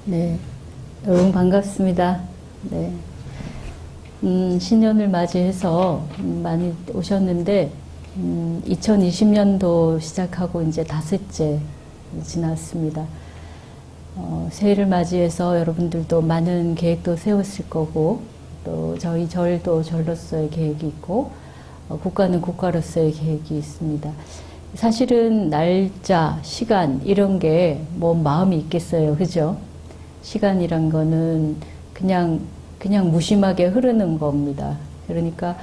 네, 여러분 반갑습니다. 네, 신년을 맞이해서 많이 오셨는데 2020년도 시작하고 이제 닷새째 지났습니다. 새해를 맞이해서 여러분들도 많은 계획도 세웠을 거고, 또 저희 절도 절로서의 계획이 있고, 국가는 국가로서의 계획이 있습니다. 사실은 날짜, 시간 이런 게 뭐 마음이 있겠어요, 그죠? 시간이란 거는 그냥 무심하게 흐르는 겁니다. 그러니까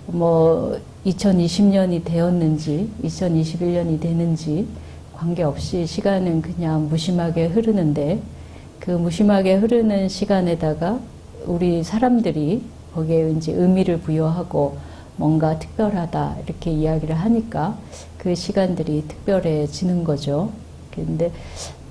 뭐 2020년이 되었는지 2021년이 되는지 관계없이 시간은 그냥 무심하게 흐르는데, 그 무심하게 흐르는 시간에다가 우리 사람들이 거기에 이제 의미를 부여하고 뭔가 특별하다 이렇게 이야기를 하니까 그 시간들이 특별해지는 거죠. 근데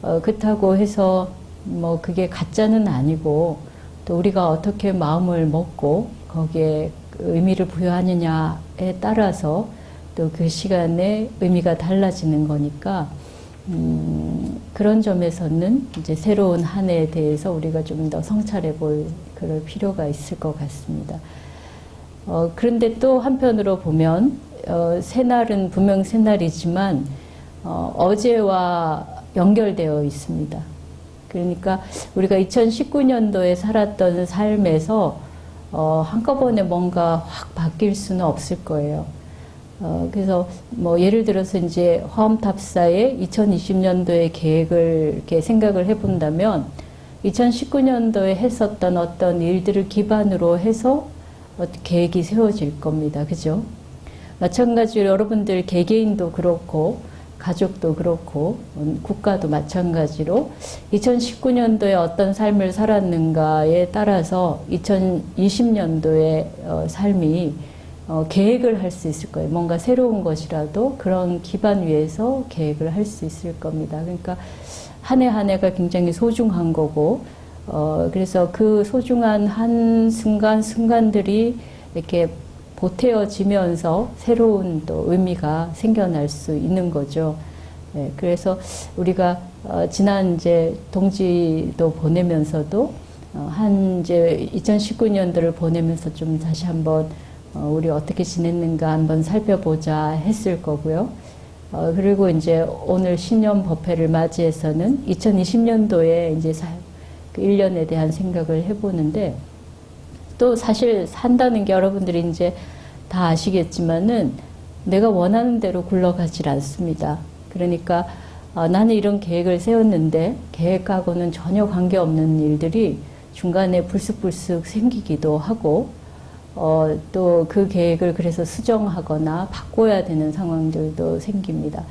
그렇다고 해서 뭐 그게 가짜는 아니고, 또 우리가 어떻게 마음을 먹고 거기에 의미를 부여하느냐에 따라서 또 그 시간에 의미가 달라지는 거니까, 그런 점에서는 이제 새로운 한 해에 대해서 우리가 좀 더 성찰해 볼 그럴 필요가 있을 것 같습니다. 그런데 또 한편으로 보면 새날은 분명 새날이지만 어제와 연결되어 있습니다. 그러니까 우리가 2019년도에 살았던 삶에서 한꺼번에 뭔가 확 바뀔 수는 없을 거예요. 그래서 뭐 예를 들어서 이제 화엄탑사의 2020년도의 계획을 이렇게 생각을 해본다면 2019년도에 했었던 어떤 일들을 기반으로 해서 계획이 세워질 겁니다. 그죠? 마찬가지로 여러분들 개개인도 그렇고 가족도 그렇고 국가도 마찬가지로 2019년도에 어떤 삶을 살았는가에 따라서 2020년도의 삶이 계획을 할 수 있을 거예요. 뭔가 새로운 것이라도 그런 기반 위에서 계획을 할 수 있을 겁니다. 그러니까 한 해 한 해가 굉장히 소중한 거고, 그래서 그 소중한 한 순간들이 이렇게 보태어지면서 새로운 또 의미가 생겨날 수 있는 거죠. 네, 그래서 우리가 지난 이제 동지도 보내면서도 이제 2019년도를 보내면서 좀 다시 한번 우리 어떻게 지냈는가 한번 살펴보자 했을 거고요. 그리고 이제 오늘 신년 법회를 맞이해서는 2020년도에 이제 그 1년에 대한 생각을 해보는데, 또 사실 산다는 게 여러분들이 이제 다 아시겠지만은 내가 원하는 대로 굴러가질 않습니다. 그러니까 나는 이런 계획을 세웠는데 계획하고는 전혀 관계없는 일들이 중간에 불쑥불쑥 생기기도 하고, 또 그 계획을 그래서 수정하거나 바꿔야 되는 상황들도 생깁니다.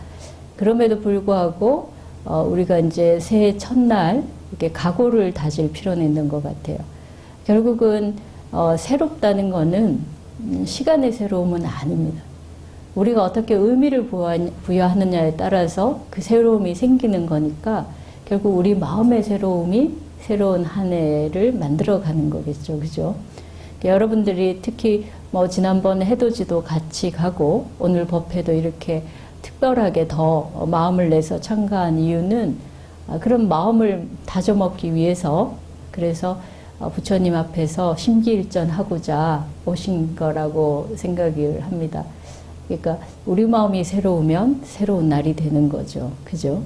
그럼에도 불구하고 우리가 이제 새해 첫날 이렇게 각오를 다질 필요는 있는 것 같아요. 결국은 새롭다는 거는 시간의 새로움은 아닙니다. 우리가 어떻게 의미를 부여하느냐에 따라서 그 새로움이 생기는 거니까, 결국 우리 마음의 새로움이 새로운 한 해를 만들어가는 거겠죠. 그죠? 여러분들이 특히 뭐 지난번 해돋이도 같이 가고 오늘 법회도 이렇게 특별하게 더 마음을 내서 참가한 이유는 그런 마음을 다져먹기 위해서, 그래서 부처님 앞에서 심기일전하고자 오신 거라고 생각을 합니다. 그러니까 우리 마음이 새로우면 새로운 날이 되는 거죠. 그죠?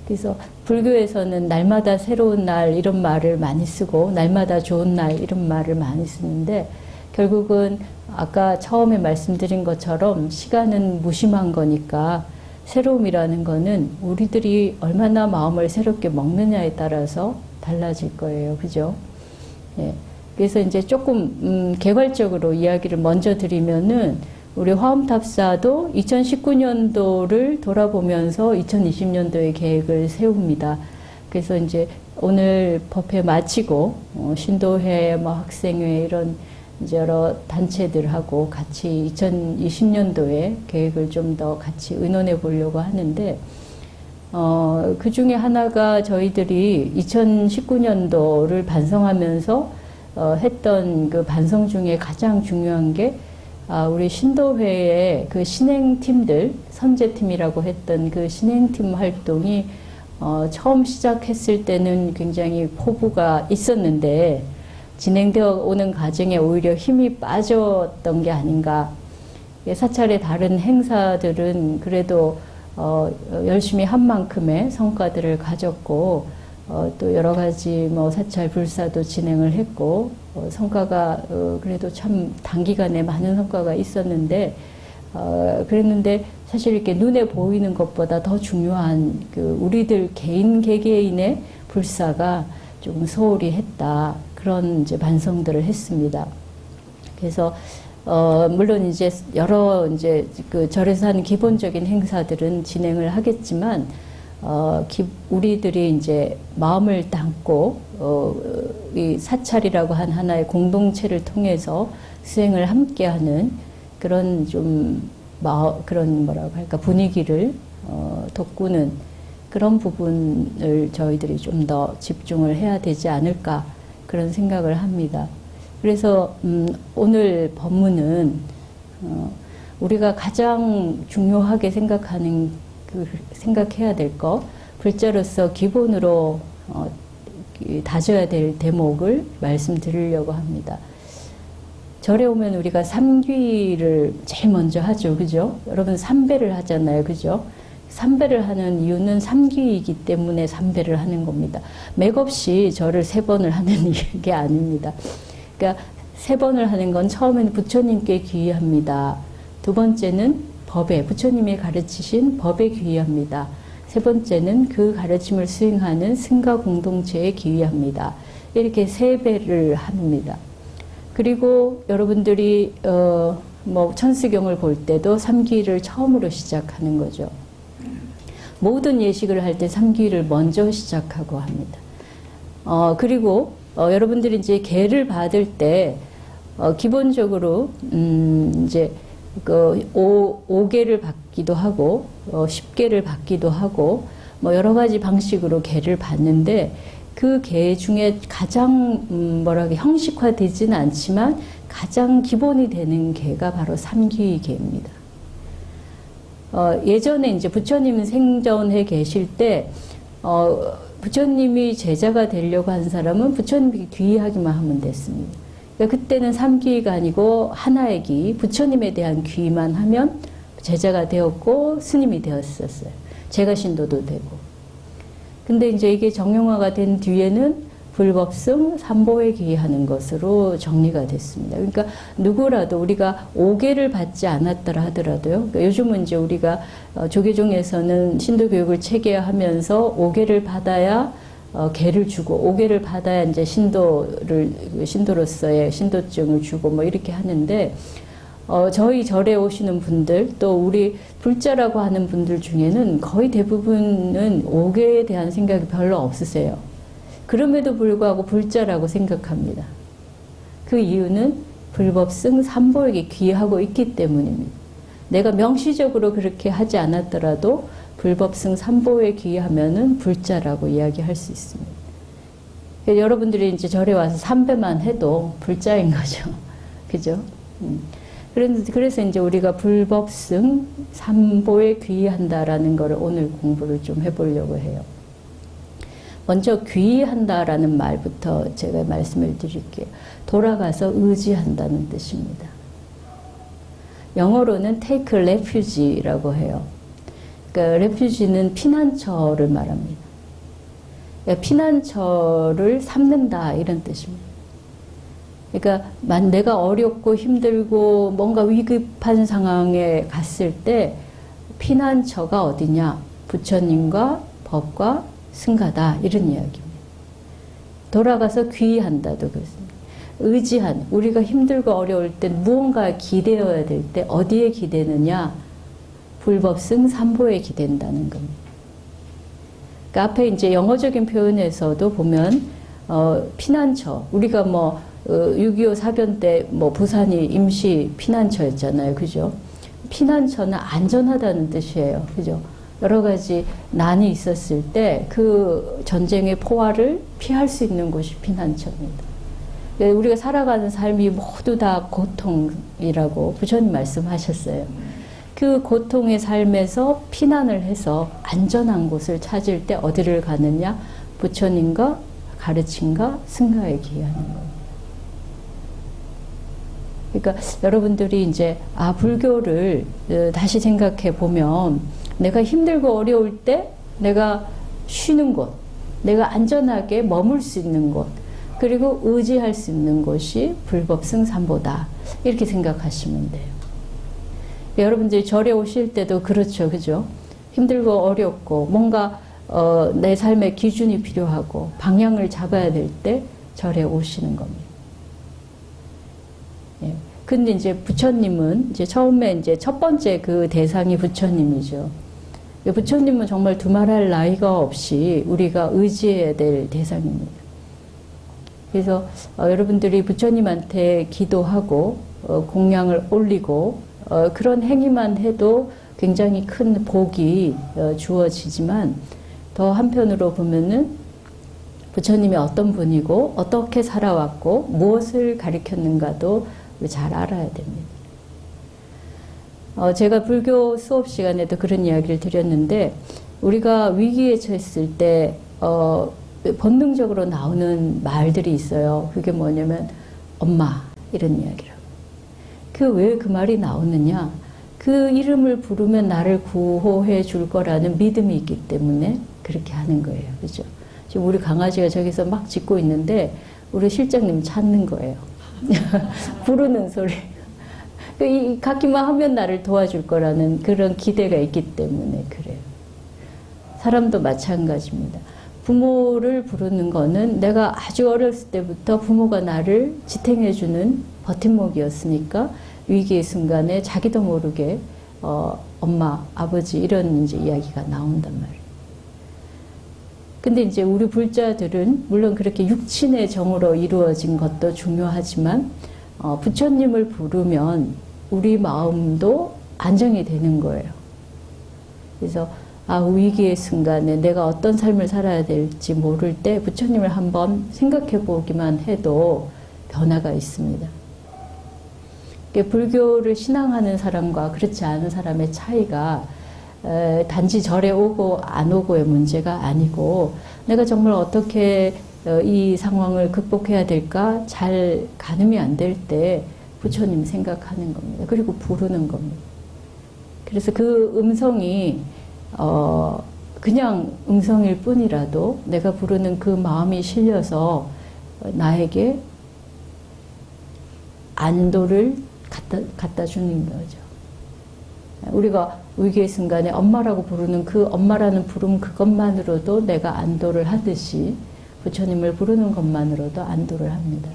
그래서 불교에서는 날마다 새로운 날 이런 말을 많이 쓰고 날마다 좋은 날 이런 말을 많이 쓰는데, 결국은 아까 처음에 말씀드린 것처럼 시간은 무심한 거니까 새로움이라는 거는 우리들이 얼마나 마음을 새롭게 먹느냐에 따라서 달라질 거예요. 그죠? 예. 그래서 이제 조금 개괄적으로 이야기를 먼저 드리면은, 우리 화엄탑사도 2019년도를 돌아보면서 2020년도의 계획을 세웁니다. 그래서 이제 오늘 법회 마치고 신도회, 뭐 학생회 이런 이제 여러 단체들하고 같이 2020년도에 계획을 좀 더 같이 의논해 보려고 하는데, 그 중에 하나가 저희들이 2019년도를 반성하면서 했던 그 반성 중에 가장 중요한 게, 우리 신도회의 그 신행팀들, 선제팀이라고 했던 그 신행팀 활동이 처음 시작했을 때는 굉장히 포부가 있었는데 진행되어 오는 과정에 오히려 힘이 빠졌던 게 아닌가. 사찰의 다른 행사들은 그래도 열심히 한 만큼의 성과들을 가졌고 또 여러 가지 뭐 사찰 불사도 진행을 했고 성과가 그래도 참 단기간에 많은 성과가 있었는데 그랬는데 사실 이렇게 눈에 보이는 것보다 더 중요한 그 우리들 개개인의 불사가 조금 소홀히 했다. 그런 이제 반성들을 했습니다. 그래서 물론 이제 여러 이제 그 절에서 하는 기본적인 행사들은 진행을 하겠지만 우리들이 이제 마음을 담고 이 사찰이라고 한 하나의 공동체를 통해서 수행을 함께하는 그런 좀 그런 뭐라고 할까 분위기를 돋구는 그런 부분을 저희들이 좀 더 집중을 해야 되지 않을까 그런 생각을 합니다. 그래서 오늘 법문은 우리가 가장 중요하게 생각해야 될 거 불자로서 기본으로 다져야 될 대목을 말씀드리려고 합니다. 절에 오면 우리가 삼귀를 제일 먼저 하죠. 그죠? 여러분 삼배를 하잖아요. 그죠? 삼배를 하는 이유는 삼귀이기 때문에 삼배를 하는 겁니다. 맥없이 절을 3번을 하는 게 아닙니다. 그러니까 3번을 하는 건 처음에는 부처님께 귀의합니다. 두 번째는 법에, 부처님이 가르치신 법에 귀의합니다. 세 번째는 그 가르침을 수행하는 승가 공동체에 귀의합니다. 이렇게 3배를 합니다. 그리고 여러분들이 뭐 천수경을 볼 때도 삼귀를 처음으로 시작하는 거죠. 모든 예식을 할 때 삼귀를 먼저 시작하고 합니다. 그리고 여러분들이 이제 계를 받을 때 기본적으로 이제 그 5계를 받기도 하고 10계를 받기도 하고 뭐 여러 가지 방식으로 계를 받는데 그 계 중에 가장 뭐라고 형식화되지는 않지만 가장 기본이 되는 계가 바로 삼귀 계입니다. 예전에 이제 부처님 생전해 계실 때 부처님이 제자가 되려고 한 사람은 부처님께 귀의하기만 하면 됐습니다. 그러니까 그때는 삼귀가 아니고 하나의 귀, 부처님에 대한 귀의만 하면 제자가 되었고 스님이 되었었어요. 제가 신도도 되고. 근데 이제 이게 정형화가 된 뒤에는 불법승 삼보에 귀의하는 것으로 정리가 됐습니다. 그러니까 누구라도 우리가 5계를 받지 않았더라 하더라도요. 그러니까 요즘은 이제 우리가 조계종에서는 신도 교육을 체계하면서 5계를 받아야 계를 주고 5계를 받아야 이제 신도로서의 신도증을 주고 뭐 이렇게 하는데 저희 절에 오시는 분들 또 우리 불자라고 하는 분들 중에는 거의 대부분은 5계에 대한 생각이 별로 없으세요. 그럼에도 불구하고 불자라고 생각합니다. 그 이유는 불법승 삼보에게 귀의하고 있기 때문입니다. 내가 명시적으로 그렇게 하지 않았더라도 불법승 삼보에 귀의하면은 불자라고 이야기할 수 있습니다. 여러분들이 이제 절에 와서 삼배만 해도 불자인 거죠. 그죠? 그래서 이제 우리가 불법승 삼보에 귀의한다라는 거를 오늘 공부를 좀 해보려고 해요. 먼저 귀의한다라는 말부터 제가 말씀을 드릴게요. 돌아가서 의지한다는 뜻입니다. 영어로는 take refuge라고 해요. 그러니까 refuge는 피난처를 말합니다. 그러니까 피난처를 삼는다 이런 뜻입니다. 그러니까 내가 어렵고 힘들고 뭔가 위급한 상황에 갔을 때 피난처가 어디냐? 부처님과 법과 승가다 이런 이야기입니다. 돌아가서 귀의한다도 그렇습니다. 의지한, 우리가 힘들고 어려울 때 무언가 기대어야 될 때 어디에 기대느냐? 불법승 삼보에 기댄다는 겁니다. 그러니까 앞에 이제 영어적인 표현에서도 보면 피난처, 우리가 뭐 6.25 사변 때 뭐 부산이 임시 피난처였잖아요. 그죠? 피난처는 안전하다는 뜻이에요. 그죠? 여러 가지 난이 있었을 때 그 전쟁의 포화를 피할 수 있는 곳이 피난처입니다. 우리가 살아가는 삶이 모두 다 고통이라고 부처님 말씀하셨어요. 그 고통의 삶에서 피난을 해서 안전한 곳을 찾을 때 어디를 가느냐? 부처님과 가르침과 승가에 기하는 겁니다. 그러니까 여러분들이 이제 불교를 다시 생각해 보면 내가 힘들고 어려울 때 내가 쉬는 곳, 내가 안전하게 머물 수 있는 곳, 그리고 의지할 수 있는 곳이 불법승삼보다 이렇게 생각하시면 돼요. 여러분들이 절에 오실 때도 그렇죠, 그죠? 힘들고 어렵고 뭔가 내 삶의 기준이 필요하고 방향을 잡아야 될 때 절에 오시는 겁니다. 예. 근데 이제 부처님은 이제 처음에 이제 첫 번째 그 대상이 부처님이죠. 부처님은 정말 두말할 나위가 없이 우리가 의지해야 될 대상입니다. 그래서 여러분들이 부처님한테 기도하고 공양을 올리고 그런 행위만 해도 굉장히 큰 복이 주어지지만 더 한편으로 보면은 부처님이 어떤 분이고 어떻게 살아왔고 무엇을 가르쳤는가도 잘 알아야 됩니다. 제가 불교 수업 시간에도 그런 이야기를 드렸는데 우리가 위기에 처했을 때 본능적으로 나오는 말들이 있어요. 그게 뭐냐면 엄마 이런 이야기라고. 왜 그 말이 나오느냐? 그 이름을 부르면 나를 구호해 줄 거라는 믿음이 있기 때문에 그렇게 하는 거예요. 그죠? 지금 우리 강아지가 저기서 막 짖고 있는데 우리 실장님 찾는 거예요. 부르는 소리. 갖기만 하면 나를 도와줄 거라는 그런 기대가 있기 때문에 그래요. 사람도 마찬가지입니다. 부모를 부르는 거는 내가 아주 어렸을 때부터 부모가 나를 지탱해주는 버팀목이었으니까 위기의 순간에 자기도 모르게 엄마, 아버지 이런 이제 이야기가 나온단 말이에요. 근데 이제 우리 불자들은 물론 그렇게 육친의 정으로 이루어진 것도 중요하지만 부처님을 부르면 우리 마음도 안정이 되는 거예요. 그래서 위기의 순간에 내가 어떤 삶을 살아야 될지 모를 때 부처님을 한번 생각해 보기만 해도 변화가 있습니다. 불교를 신앙하는 사람과 그렇지 않은 사람의 차이가 단지 절에 오고 안 오고의 문제가 아니고 내가 정말 어떻게 이 상황을 극복해야 될까 잘 가늠이 안 될 때 부처님 생각하는 겁니다. 그리고 부르는 겁니다. 그래서 그 음성이 그냥 음성일 뿐이라도 내가 부르는 그 마음이 실려서 나에게 안도를 갖다 주는 거죠. 우리가 위기의 순간에 엄마라고 부르는 그 엄마라는 부름 그것만으로도 내가 안도를 하듯이 부처님을 부르는 것만으로도 안도를 합니다.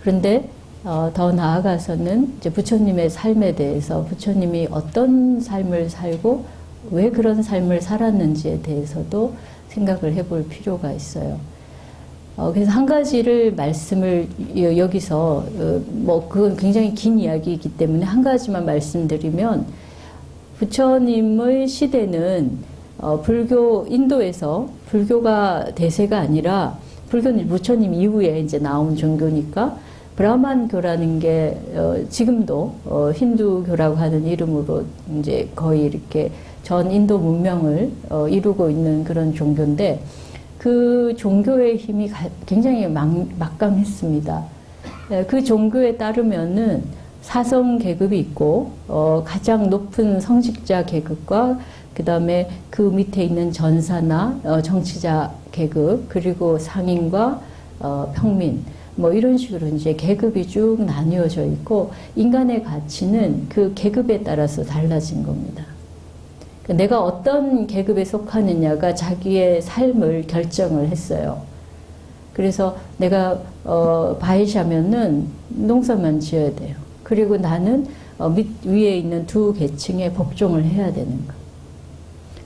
그런데 더 나아가서는 이제 부처님의 삶에 대해서 부처님이 어떤 삶을 살고 왜 그런 삶을 살았는지에 대해서도 생각을 해볼 필요가 있어요. 그래서 한 가지를 말씀을 여기서 그건 굉장히 긴 이야기이기 때문에 한 가지만 말씀드리면 부처님의 시대는 불교 인도에서 불교가 대세가 아니라 불교는 부처님 이후에 이제 나온 종교니까 브라만교라는 게 지금도 힌두교라고 하는 이름으로 이제 거의 이렇게 전 인도 문명을 이루고 있는 그런 종교인데 그 종교의 힘이 굉장히 막강했습니다. 그 종교에 따르면은 사성 계급이 있고 가장 높은 성직자 계급과 그 다음에 그 밑에 있는 전사나 정치자 계급 그리고 상인과 평민 뭐 이런 식으로 이제 계급이 쭉 나뉘어져 있고 인간의 가치는 그 계급에 따라서 달라진 겁니다. 내가 어떤 계급에 속하느냐가 자기의 삶을 결정을 했어요. 그래서 내가 바이샤면은 농사만 지어야 돼요. 그리고 나는 위에 있는 두 계층에 복종을 해야 되는 거.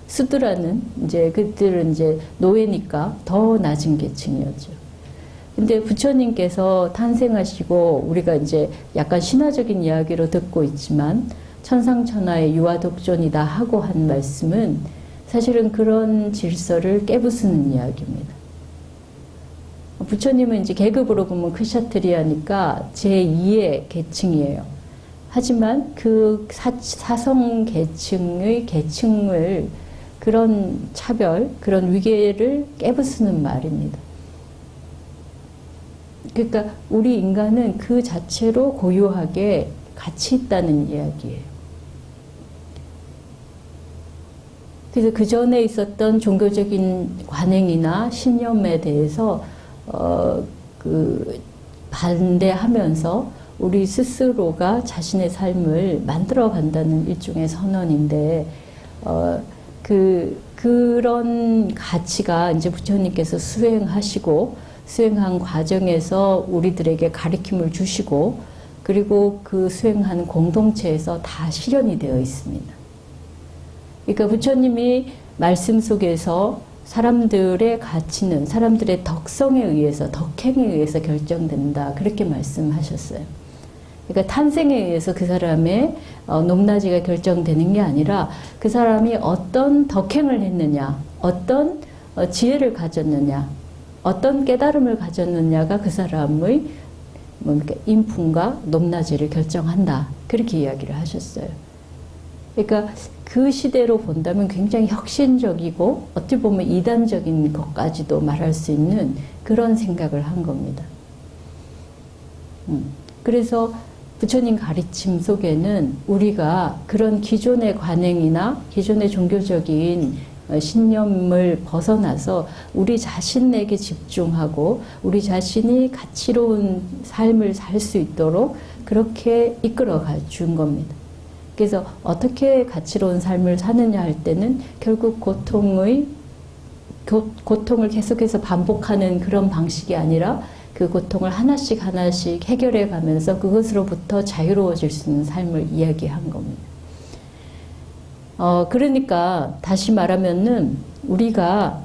수드라는 이제 그들은 이제 노예니까 더 낮은 계층이었죠. 근데 부처님께서 탄생하시고 우리가 이제 약간 신화적인 이야기로 듣고 있지만 천상천하의 유아독존이다 하고 한 말씀은 사실은 그런 질서를 깨부수는 이야기입니다. 부처님은 이제 계급으로 보면 크샤트리아니까 제2의 계층이에요. 하지만 그 사성 계층의 계층을 그런 차별, 그런 위계를 깨부수는 말입니다. 그러니까 우리 인간은 그 자체로 고유하게 가치 있다는 이야기예요. 그래서 그 전에 있었던 종교적인 관행이나 신념에 대해서 반대하면서 우리 스스로가 자신의 삶을 만들어 간다는 일종의 선언인데, 그런 가치가 이제 부처님께서 수행한 과정에서 우리들에게 가르침을 주시고, 그리고 그 수행한 공동체에서 다 실현이 되어 있습니다. 그러니까 부처님이 말씀 속에서 사람들의 가치는 사람들의 덕성에 의해서, 덕행에 의해서 결정된다. 그렇게 말씀하셨어요. 그러니까 탄생에 의해서 그 사람의 높낮이가 결정되는 게 아니라 그 사람이 어떤 덕행을 했느냐, 어떤 지혜를 가졌느냐, 어떤 깨달음을 가졌느냐가 그 사람의 인품과 높낮이를 결정한다. 그렇게 이야기를 하셨어요. 그러니까 그 시대로 본다면 굉장히 혁신적이고 어찌 보면 이단적인 것까지도 말할 수 있는 그런 생각을 한 겁니다. 그래서 부처님 가르침 속에는 우리가 그런 기존의 관행이나 기존의 종교적인 신념을 벗어나서 우리 자신에게 집중하고 우리 자신이 가치로운 삶을 살 수 있도록 그렇게 이끌어 준 겁니다. 그래서 어떻게 가치로운 삶을 사느냐 할 때는 결국 고통을 계속해서 반복하는 그런 방식이 아니라 그 고통을 하나씩 하나씩 해결해 가면서 그것으로부터 자유로워질 수 있는 삶을 이야기한 겁니다. 그러니까 다시 말하면은 우리가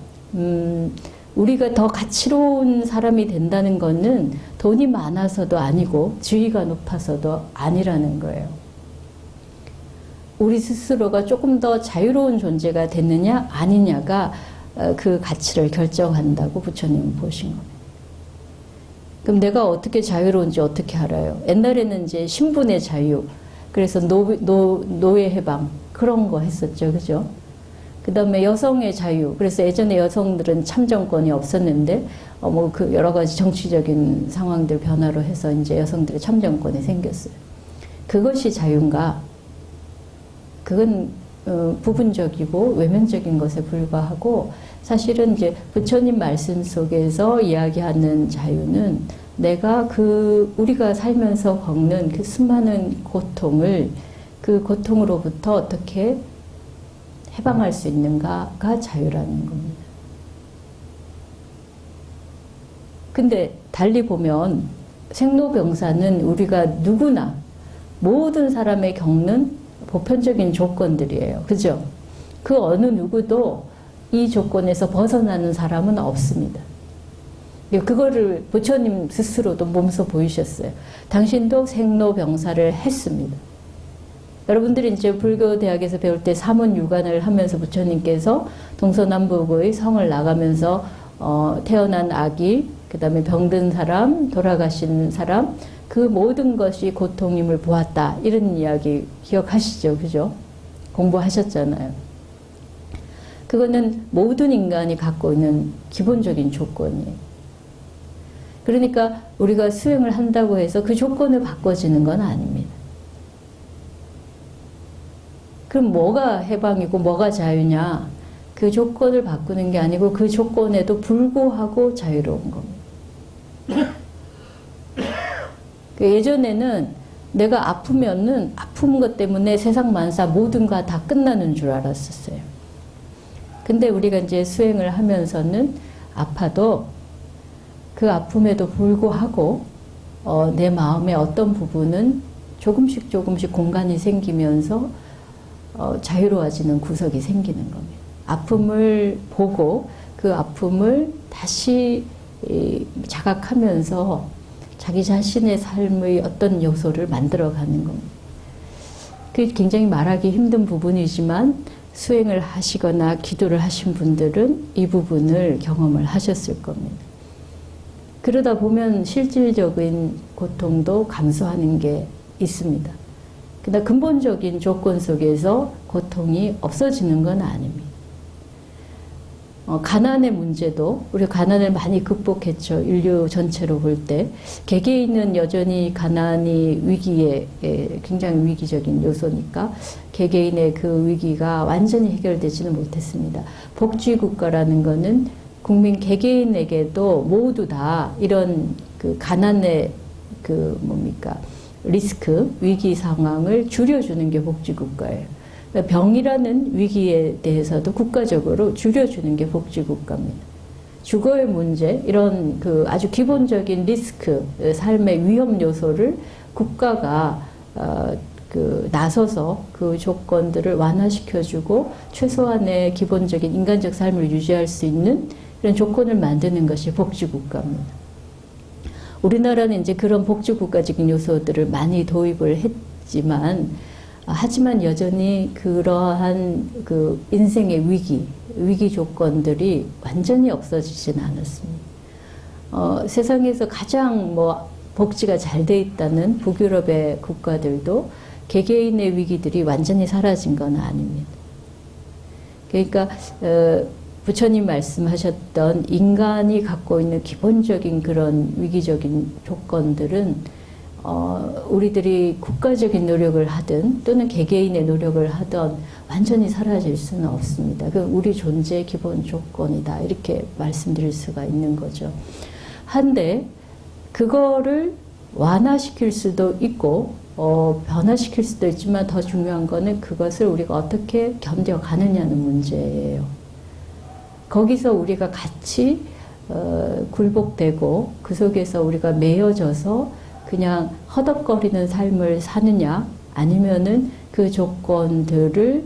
더 가치로운 사람이 된다는 것은 돈이 많아서도 아니고 지위가 높아서도 아니라는 거예요. 우리 스스로가 조금 더 자유로운 존재가 됐느냐 아니냐가 그 가치를 결정한다고 부처님은 보신 겁니다. 그럼 내가 어떻게 자유로운지 어떻게 알아요? 옛날에는 이제 신분의 자유, 그래서 노예 해방 그런 거 했었죠, 그죠? 그 다음에 여성의 자유, 그래서 예전에 여성들은 참정권이 없었는데 그 여러 가지 정치적인 상황들 변화로 해서 이제 여성들의 참정권이 생겼어요. 그것이 자유인가? 그건 부분적이고 외면적인 것에 불과하고 사실은 이제 부처님 말씀 속에서 이야기하는 자유는 내가 우리가 살면서 겪는 그 수많은 고통을 그 고통으로부터 어떻게 해방할 수 있는가가 자유라는 겁니다. 근데 달리 보면 생로병사는 우리가 누구나 모든 사람이 겪는 보편적인 조건들이에요. 그죠? 그 어느 누구도 이 조건에서 벗어나는 사람은 없습니다. 그거를 부처님 스스로도 몸소 보이셨어요. 당신도 생로병사를 했습니다. 여러분들이 이제 불교 대학에서 배울 때 사문유관을 하면서 부처님께서 동서남북의 성을 나가면서 태어난 아기, 그 다음에 병든 사람, 돌아가신 사람, 그 모든 것이 고통임을 보았다. 이런 이야기 기억하시죠? 그죠? 공부하셨잖아요. 그거는 모든 인간이 갖고 있는 기본적인 조건이에요. 그러니까 우리가 수행을 한다고 해서 그 조건을 바꿔지는 건 아닙니다. 그럼 뭐가 해방이고 뭐가 자유냐? 그 조건을 바꾸는 게 아니고 그 조건에도 불구하고 자유로운 겁니다. 예전에는 내가 아프면은 아픈 것 때문에 세상 만사 모든 거 다 끝나는 줄 알았었어요. 근데 우리가 이제 수행을 하면서는 아파도 그 아픔에도 불구하고 내 마음의 어떤 부분은 조금씩 공간이 생기면서 자유로워지는 구석이 생기는 겁니다. 아픔을 보고 그 아픔을 다시 자각하면서 자기 자신의 삶의 어떤 요소를 만들어가는 겁니다. 그게 굉장히 말하기 힘든 부분이지만 수행을 하시거나 기도를 하신 분들은 이 부분을 경험을 하셨을 겁니다. 그러다 보면 실질적인 고통도 감소하는 게 있습니다. 그러나 근본적인 조건 속에서 고통이 없어지는 건 아닙니다. 가난의 문제도 우리가 가난을 많이 극복했죠. 인류 전체로 볼 때. 개개인은 여전히 가난이 위기에 굉장히 위기적인 요소니까 개개인의 그 위기가 완전히 해결되지는 못했습니다. 복지국가라는 거는 국민 개개인에게도 모두 다 이런 그 가난의 그 뭡니까 리스크, 위기 상황을 줄여주는 게 복지국가예요. 병이라는 위기에 대해서도 국가적으로 줄여주는 게 복지국가입니다. 주거의 문제, 이런 그 아주 기본적인 리스크, 삶의 위험 요소를 국가가 나서서 그 조건들을 완화시켜주고 최소한의 기본적인 인간적 삶을 유지할 수 있는 이런 조건을 만드는 것이 복지국가입니다. 우리나라는 이제 그런 복지국가적인 요소들을 많이 도입을 하지만 여전히 그러한 그 인생의 위기 조건들이 완전히 없어지진 않았습니다. 세상에서 가장 복지가 잘 돼 있다는 북유럽의 국가들도 개개인의 위기들이 완전히 사라진 건 아닙니다. 그러니까 부처님 말씀하셨던 인간이 갖고 있는 기본적인 그런 위기적인 조건들은 우리들이 국가적인 노력을 하든 또는 개개인의 노력을 하든 완전히 사라질 수는 없습니다. 그 우리 존재의 기본 조건이다. 이렇게 말씀드릴 수가 있는 거죠. 한데 그거를 완화시킬 수도 있고 변화시킬 수도 있지만 더 중요한 거는 그것을 우리가 어떻게 견뎌가느냐는 문제예요. 거기서 우리가 같이 굴복되고 그 속에서 우리가 매여져서 그냥 허덕거리는 삶을 사느냐 아니면은 그 조건들을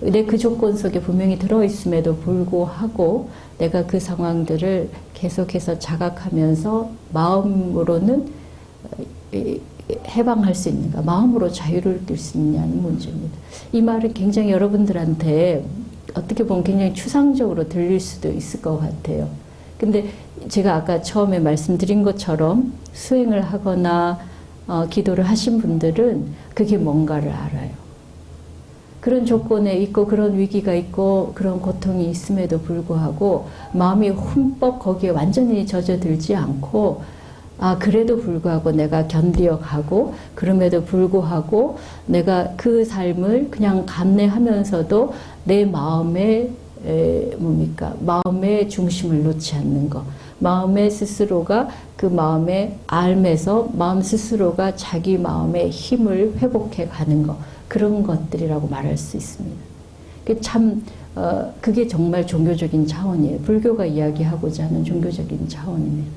내 그 조건 속에 분명히 들어있음에도 불구하고 내가 그 상황들을 계속해서 자각하면서 마음으로는 해방할 수 있는가, 마음으로 자유를 느낄 수 있느냐는 문제입니다. 이 말은 굉장히 여러분들한테 어떻게 보면 굉장히 추상적으로 들릴 수도 있을 것 같아요. 근데 제가 아까 처음에 말씀드린 것처럼 수행을 하거나 기도를 하신 분들은 그게 뭔가를 알아요. 그런 조건에 있고 그런 위기가 있고 그런 고통이 있음에도 불구하고 마음이 흠뻑 거기에 완전히 젖어들지 않고 그래도 불구하고 내가 견디어가고 그럼에도 불구하고 내가 그 삶을 그냥 감내하면서도 내 마음의 마음의 중심을 놓지 않는 것. 마음의 스스로가 그 마음의 앓면서 마음 스스로가 자기 마음의 힘을 회복해 가는 것. 그런 것들이라고 말할 수 있습니다. 그게 정말 종교적인 차원이에요. 불교가 이야기하고자 하는 종교적인 차원입니다.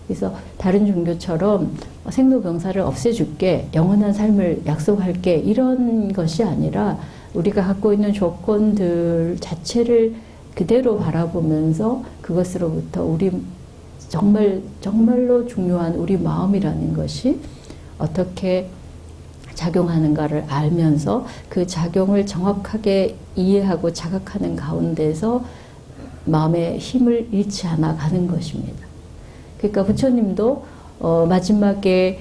그래서 다른 종교처럼 생로병사를 없애줄게, 영원한 삶을 약속할게 이런 것이 아니라 우리가 갖고 있는 조건들 자체를 그대로 바라보면서 그것으로부터 우리 정말로 중요한 우리 마음이라는 것이 어떻게 작용하는가를 알면서 그 작용을 정확하게 이해하고 자각하는 가운데서 마음의 힘을 잃지 않아 가는 것입니다. 그러니까 부처님도 마지막에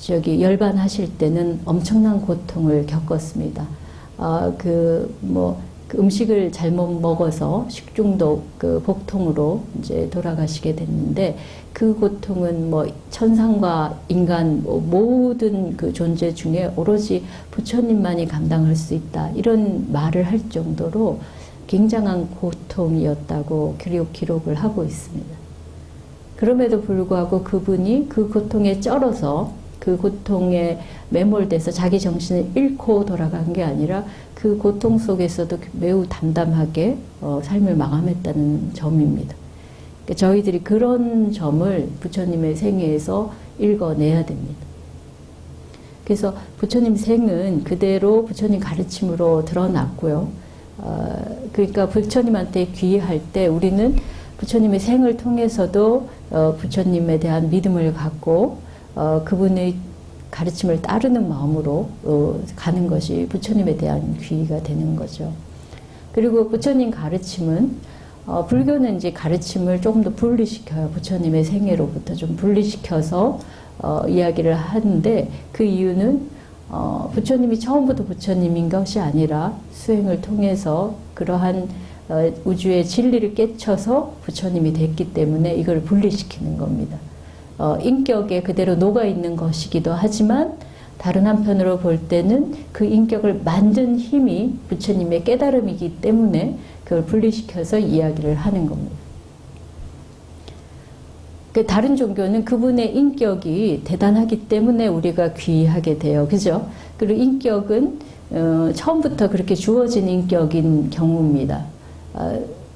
열반하실 때는 엄청난 고통을 겪었습니다. 그 음식을 잘못 먹어서 식중독 복통으로 이제 돌아가시게 됐는데 그 고통은 천상과 인간 모든 그 존재 중에 오로지 부처님만이 감당할 수 있다 이런 말을 할 정도로 굉장한 고통이었다고 기록을 하고 있습니다. 그럼에도 불구하고 그분이 그 고통에 쩔어서 그 고통에 매몰돼서 자기 정신을 잃고 돌아간 게 아니라 그 고통 속에서도 매우 담담하게 삶을 마감했다는 점입니다. 그러니까 저희들이 그런 점을 부처님의 생애에서 읽어내야 됩니다. 그래서 부처님 생은 그대로 부처님 가르침으로 드러났고요. 그러니까 부처님한테 귀의할 때 우리는 부처님의 생을 통해서도 부처님에 대한 믿음을 갖고 그분의 가르침을 따르는 마음으로 가는 것이 부처님에 대한 귀의가 되는 거죠. 그리고 부처님 가르침은 불교는 이제 가르침을 조금 더 분리시켜요. 부처님의 생애로부터 좀 분리시켜서 이야기를 하는데 그 이유는 부처님이 처음부터 부처님인 것이 아니라 수행을 통해서 그러한 우주의 진리를 깨쳐서 부처님이 됐기 때문에 이걸 분리시키는 겁니다. 인격에 그대로 녹아있는 것이기도 하지만 다른 한편으로 볼 때는 그 인격을 만든 힘이 부처님의 깨달음이기 때문에 그걸 분리시켜서 이야기를 하는 겁니다. 다른 종교는 그분의 인격이 대단하기 때문에 우리가 귀하게 돼요. 그죠? 그리고 인격은 처음부터 그렇게 주어진 인격인 경우입니다.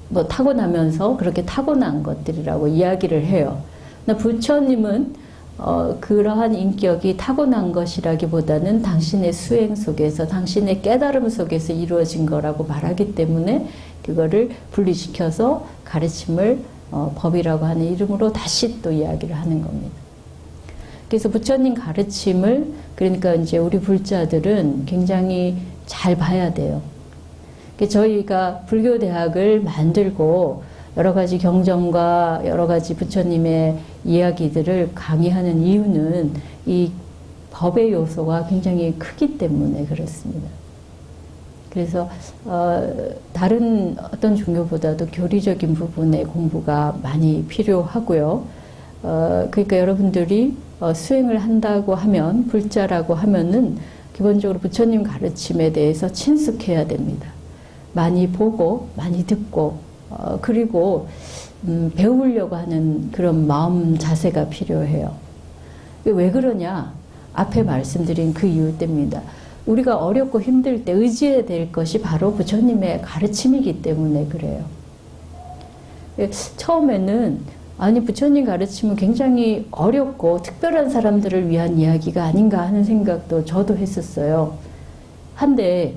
뭐 타고나면서 그렇게 타고난 것들이라고 이야기를 해요. 부처님은 그러한 인격이 타고난 것이라기보다는 당신의 수행 속에서, 당신의 깨달음 속에서 이루어진 거라고 말하기 때문에 그거를 분리시켜서 가르침을 법이라고 하는 이름으로 다시 또 이야기를 하는 겁니다. 그래서 부처님 가르침을, 그러니까 이제 우리 불자들은 굉장히 잘 봐야 돼요. 저희가 불교대학을 만들고 여러 가지 경전과 여러 가지 부처님의 이야기들을 강의하는 이유는 이 법의 요소가 굉장히 크기 때문에 그렇습니다. 그래서 다른 어떤 종교보다도 교리적인 부분의 공부가 많이 필요하고요. 그러니까 여러분들이 수행을 한다고 하면, 불자라고 하면은 기본적으로 부처님 가르침에 대해서 친숙해야 됩니다. 많이 보고 많이 듣고 그리고 배우려고 하는 그런 마음 자세가 필요해요. 왜 그러냐? 앞에 말씀드린 그 이유 때문입니다. 우리가 어렵고 힘들 때 의지해야 될 것이 바로 부처님의 가르침이기 때문에 그래요. 처음에는 아니 부처님 가르침은 굉장히 어렵고 특별한 사람들을 위한 이야기가 아닌가 하는 생각도 저도 했었어요. 한데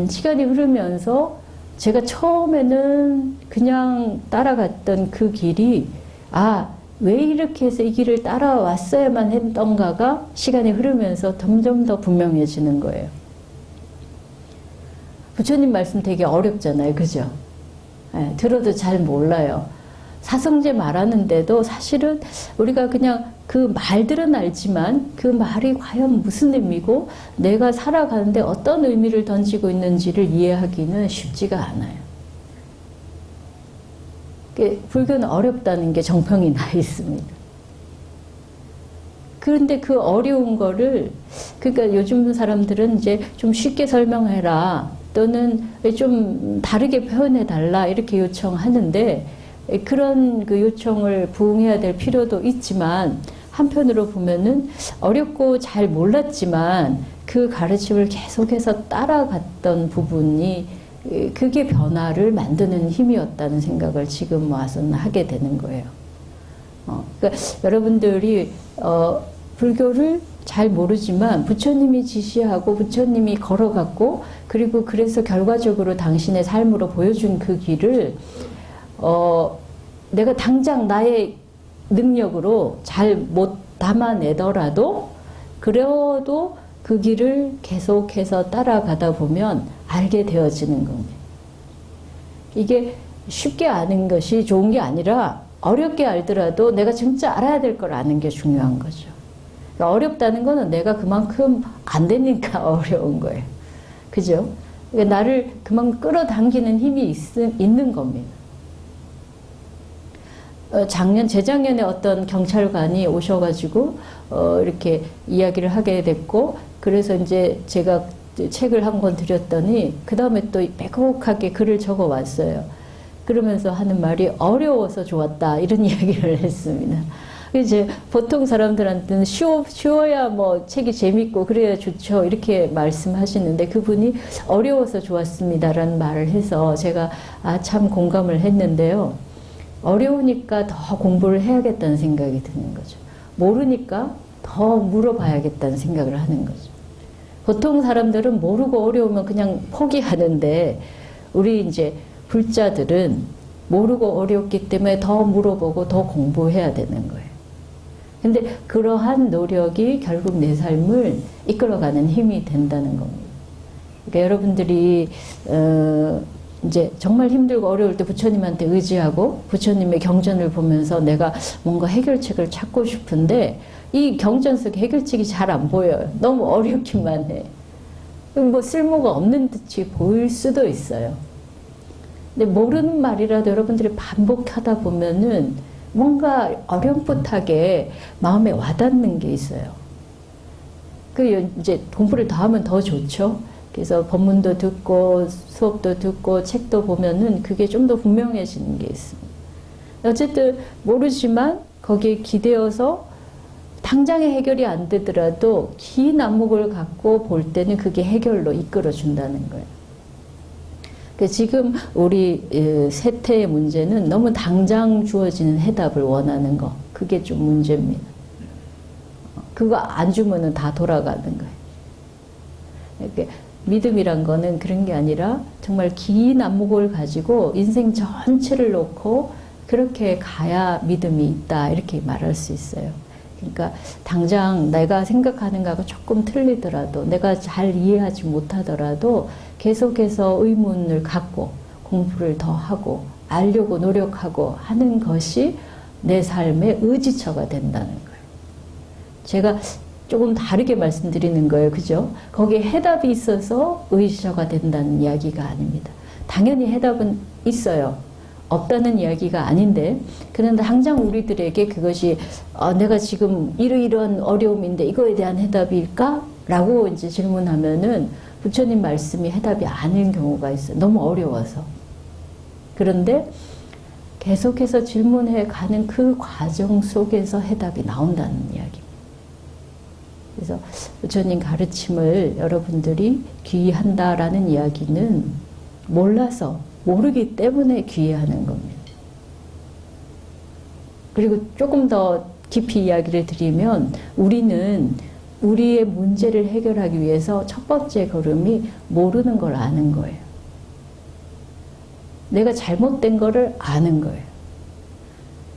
시간이 흐르면서 제가 처음에는 그냥 따라갔던 그 길이 왜 이렇게 해서 이 길을 따라왔어야만 했던가가 시간이 흐르면서 점점 더 분명해지는 거예요. 부처님 말씀 되게 어렵잖아요. 그죠? 네, 들어도 잘 몰라요. 사성제 말하는데도 사실은 우리가 그냥 그 말들은 알지만 그 말이 과연 무슨 의미고 내가 살아가는데 어떤 의미를 던지고 있는지를 이해하기는 쉽지가 않아요. 불교는 어렵다는 게 정평이 나 있습니다. 그런데 그 어려운 거를, 그러니까 요즘 사람들은 이제 좀 쉽게 설명해라 또는 좀 다르게 표현해달라 이렇게 요청하는데 그런 그 요청을 부응해야 될 필요도 있지만 한편으로 보면은 어렵고 잘 몰랐지만 그 가르침을 계속해서 따라갔던 부분이 그게 변화를 만드는 힘이었다는 생각을 지금 와서는 하게 되는 거예요. 그러니까 여러분들이 불교를 잘 모르지만 부처님이 지시하고 부처님이 걸어갔고 그리고 그래서 결과적으로 당신의 삶으로 보여준 그 길을 내가 당장 나의 능력으로 잘 못 담아내더라도 그래도 그 길을 계속해서 따라가다 보면 알게 되어지는 겁니다. 이게 쉽게 아는 것이 좋은 게 아니라 어렵게 알더라도 내가 진짜 알아야 될 걸 아는 게 중요한 거죠. 그러니까 어렵다는 거는 내가 그만큼 안 되니까 어려운 거예요. 그죠? 그러니까 나를 그만큼 끌어당기는 힘이 있는 겁니다. 재작년에 어떤 경찰관이 오셔가지고 이렇게 이야기를 하게 됐고 그래서 이제 제가 책을 한 권 드렸더니 그 다음에 또 빼곡하게 글을 적어 왔어요. 그러면서 하는 말이 어려워서 좋았다 이런 이야기를 했습니다. 이제 보통 사람들한테는 쉬워야 뭐 책이 재밌고 그래야 좋죠 이렇게 말씀하시는데 그분이 어려워서 좋았습니다라는 말을 해서 제가 참 공감을 했는데요. 어려우니까 더 공부를 해야겠다는 생각이 드는 거죠. 모르니까 더 물어봐야겠다는 생각을 하는 거죠. 보통 사람들은 모르고 어려우면 그냥 포기하는데 우리 이제 불자들은 모르고 어렵기 때문에 더 물어보고 더 공부해야 되는 거예요. 근데 그러한 노력이 결국 내 삶을 이끌어가는 힘이 된다는 겁니다. 그러니까 여러분들이 이제 정말 힘들고 어려울 때 부처님한테 의지하고 부처님의 경전을 보면서 내가 뭔가 해결책을 찾고 싶은데 이 경전 속 해결책이 잘 안 보여요. 너무 어렵기만 해. 뭐 쓸모가 없는 듯이 보일 수도 있어요. 근데 모르는 말이라도 여러분들이 반복하다 보면은 뭔가 어렴풋하게 마음에 와닿는 게 있어요. 그 이제 공부를 더 하면 더 좋죠. 그래서 법문도 듣고 수업도 듣고 책도 보면은 그게 좀 더 분명해지는 게 있습니다. 어쨌든 모르지만 거기에 기대어서 당장의 해결이 안 되더라도 긴 안목을 갖고 볼 때는 그게 해결로 이끌어 준다는 거예요. 지금 우리 세태의 문제는 너무 당장 주어지는 해답을 원하는 거. 그게 좀 문제입니다. 그거 안 주면은 다 돌아가는 거예요. 이렇게 믿음이란 거는 그런 게 아니라 정말 긴 안목을 가지고 인생 전체를 놓고 그렇게 가야 믿음이 있다. 이렇게 말할 수 있어요. 그러니까 당장 내가 생각하는 거하고 조금 틀리더라도 내가 잘 이해하지 못하더라도 계속해서 의문을 갖고 공부를 더 하고 알려고 노력하고 하는 것이 내 삶의 의지처가 된다는 거예요. 제가 조금 다르게 말씀드리는 거예요. 그죠? 거기에 해답이 있어서 의지처가 된다는 이야기가 아닙니다. 당연히 해답은 있어요. 없다는 이야기가 아닌데, 그런데 당장 우리들에게 그것이 내가 지금 이러이러한 어려움인데 이거에 대한 해답일까? 라고 이제 질문하면은 부처님 말씀이 해답이 아닌 경우가 있어요. 너무 어려워서. 그런데 계속해서 질문해 가는 그 과정 속에서 해답이 나온다는 이야기입니다. 그래서 부처님 가르침을 여러분들이 귀의한다라는 이야기는 몰라서 모르기 때문에 귀의하는 겁니다. 그리고 조금 더 깊이 이야기를 드리면 우리는 우리의 문제를 해결하기 위해서 첫 번째 걸음이 모르는 걸 아는 거예요. 내가 잘못된 거를 아는 거예요.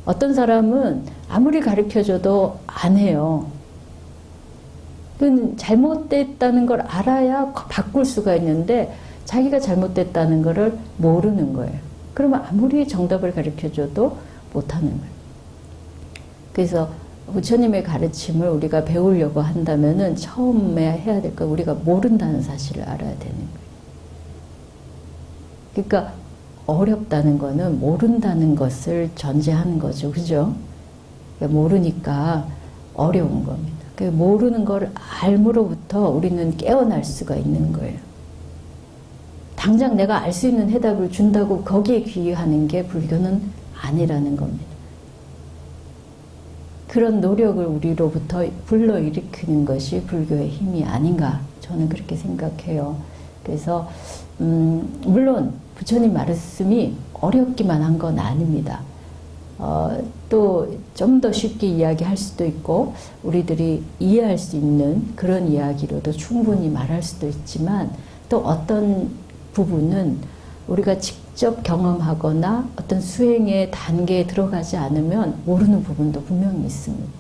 어떤 사람은 아무리 가르쳐줘도 안 해요. 그건 잘못됐다는 걸 알아야 바꿀 수가 있는데 자기가 잘못됐다는 것을 모르는 거예요. 그러면 아무리 정답을 가르쳐줘도 못하는 거예요. 그래서 부처님의 가르침을 우리가 배우려고 한다면은 처음에 해야 될 건 우리가 모른다는 사실을 알아야 되는 거예요. 그러니까 어렵다는 거는 모른다는 것을 전제하는 거죠. 그죠? 그러니까 모르니까 어려운 겁니다. 모르는 걸 알므로부터 우리는 깨어날 수가 있는 거예요. 당장 내가 알 수 있는 해답을 준다고 거기에 귀의하는 게 불교는 아니라는 겁니다. 그런 노력을 우리로부터 불러일으키는 것이 불교의 힘이 아닌가 저는 그렇게 생각해요. 그래서 물론 부처님 말씀이 어렵기만 한 건 아닙니다. 또 좀 더 쉽게 이야기할 수도 있고 우리들이 이해할 수 있는 그런 이야기로도 충분히 말할 수도 있지만 또 어떤 부분은 우리가 직접 경험하거나 어떤 수행의 단계에 들어가지 않으면 모르는 부분도 분명히 있습니다.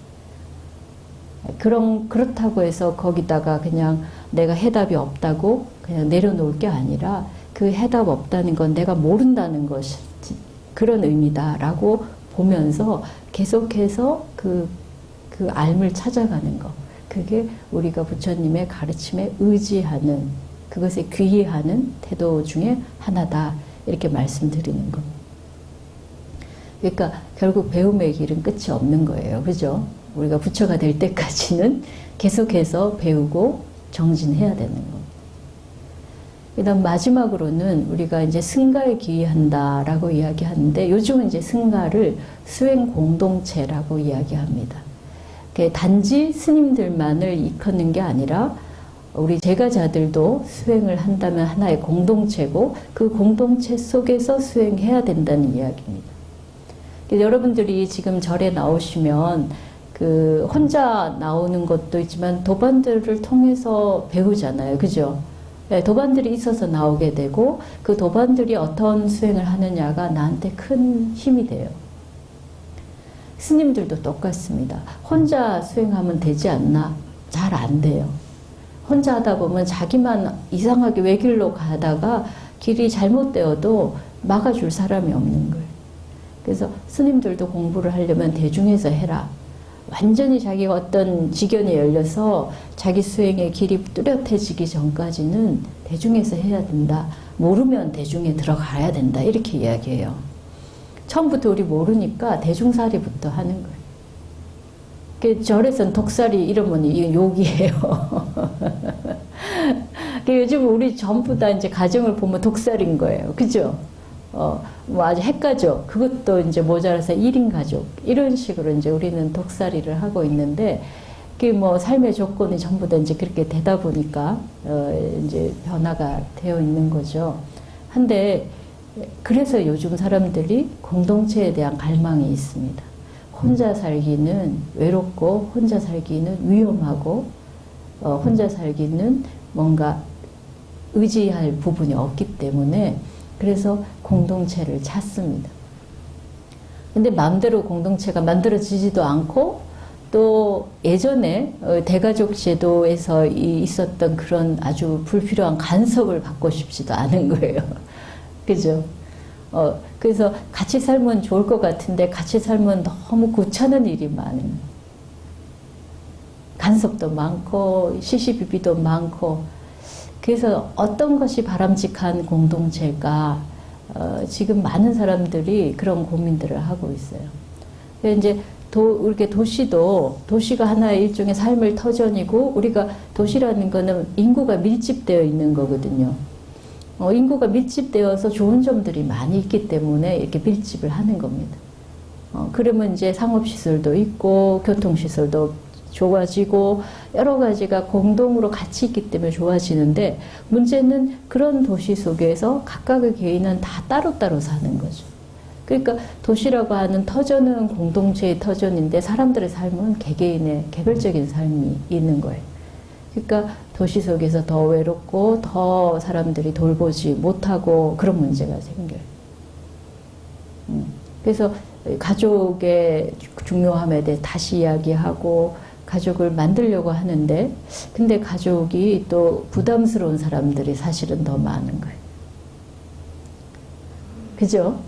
그렇다고 해서 거기다가 그냥 내가 해답이 없다고 그냥 내려놓을 게 아니라 그 해답 없다는 건 내가 모른다는 것이 그런 의미다라고 보면서 계속해서 그 알을 찾아가는 거. 그게 우리가 부처님의 가르침에 의지하는 그것에 귀의하는 태도 중에 하나다. 이렇게 말씀드리는 겁니다. 그러니까 결국 배움의 길은 끝이 없는 거예요. 그죠? 우리가 부처가 될 때까지는 계속해서 배우고 정진해야 되는 겁니다. 그다음 마지막으로는 우리가 이제 승가에 귀의한다라고 이야기하는데 요즘은 이제 승가를 수행 공동체라고 이야기합니다. 단지 스님들만을 이끄는 게 아니라 우리 제가자들도 수행을 한다면 하나의 공동체고 그 공동체 속에서 수행해야 된다는 이야기입니다. 여러분들이 지금 절에 나오시면 그 혼자 나오는 것도 있지만 도반들을 통해서 배우잖아요. 그죠? 네, 도반들이 있어서 나오게 되고 그 도반들이 어떤 수행을 하느냐가 나한테 큰 힘이 돼요. 스님들도 똑같습니다. 혼자 수행하면 되지 않나? 잘 안 돼요. 혼자 하다 보면 자기만 이상하게 외길로 가다가 길이 잘못되어도 막아줄 사람이 없는 거예요. 그래서 스님들도 공부를 하려면 대중에서 해라. 완전히 자기가 어떤 직연에 열려서 자기 수행의 길이 뚜렷해지기 전까지는 대중에서 해야 된다. 모르면 대중에 들어가야 된다. 이렇게 이야기해요. 처음부터 우리 모르니까 대중살이부터 하는 거예요. 절에서는 독살이 이러면 이게 욕이에요. 요즘 우리 전부 다 이제 가정을 보면 독살인 거예요. 그죠? 뭐 아주 핵가족, 그것도 이제 모자라서 1인 가족, 이런 식으로 이제 우리는 독살이를 하고 있는데, 그게 뭐 삶의 조건이 전부 다 이제 그렇게 되다 보니까, 이제 변화가 되어 있는 거죠. 한데, 그래서 요즘 사람들이 공동체에 대한 갈망이 있습니다. 혼자 살기는 외롭고, 혼자 살기는 위험하고, 혼자 살기는 뭔가 의지할 부분이 없기 때문에 그래서 공동체를 찾습니다. 근데 마음대로 공동체가 만들어지지도 않고 또 예전에 대가족 제도에서 있었던 그런 아주 불필요한 간섭을 받고 싶지도 않은 거예요. 그죠? 그래서 같이 살면 좋을 것 같은데 같이 살면 너무 귀찮은 일이 많은, 간섭도 많고 시시비비도 많고, 그래서 어떤 것이 바람직한 공동체가 지금 많은 사람들이 그런 고민들을 하고 있어요. 이제 이렇게 도시가 하나의 일종의 삶의 터전이고, 우리가 도시라는 거는 인구가 밀집되어 있는 거거든요. 인구가 밀집되어서 좋은 점들이 많이 있기 때문에 이렇게 밀집을 하는 겁니다. 그러면 이제 상업시설도 있고, 교통시설도 좋아지고, 여러 가지가 공동으로 같이 있기 때문에 좋아지는데, 문제는 그런 도시 속에서 각각의 개인은 다 따로따로 사는 거죠. 그러니까 도시라고 하는 터전은 공동체의 터전인데, 사람들의 삶은 개개인의 개별적인 삶이 있는 거예요. 그러니까 도시 속에서 더 외롭고 더 사람들이 돌보지 못하고 그런 문제가 생겨요. 그래서 가족의 중요함에 대해 다시 이야기하고 가족을 만들려고 하는데, 근데 가족이 또 부담스러운 사람들이 사실은 더 많은 거예요. 그죠?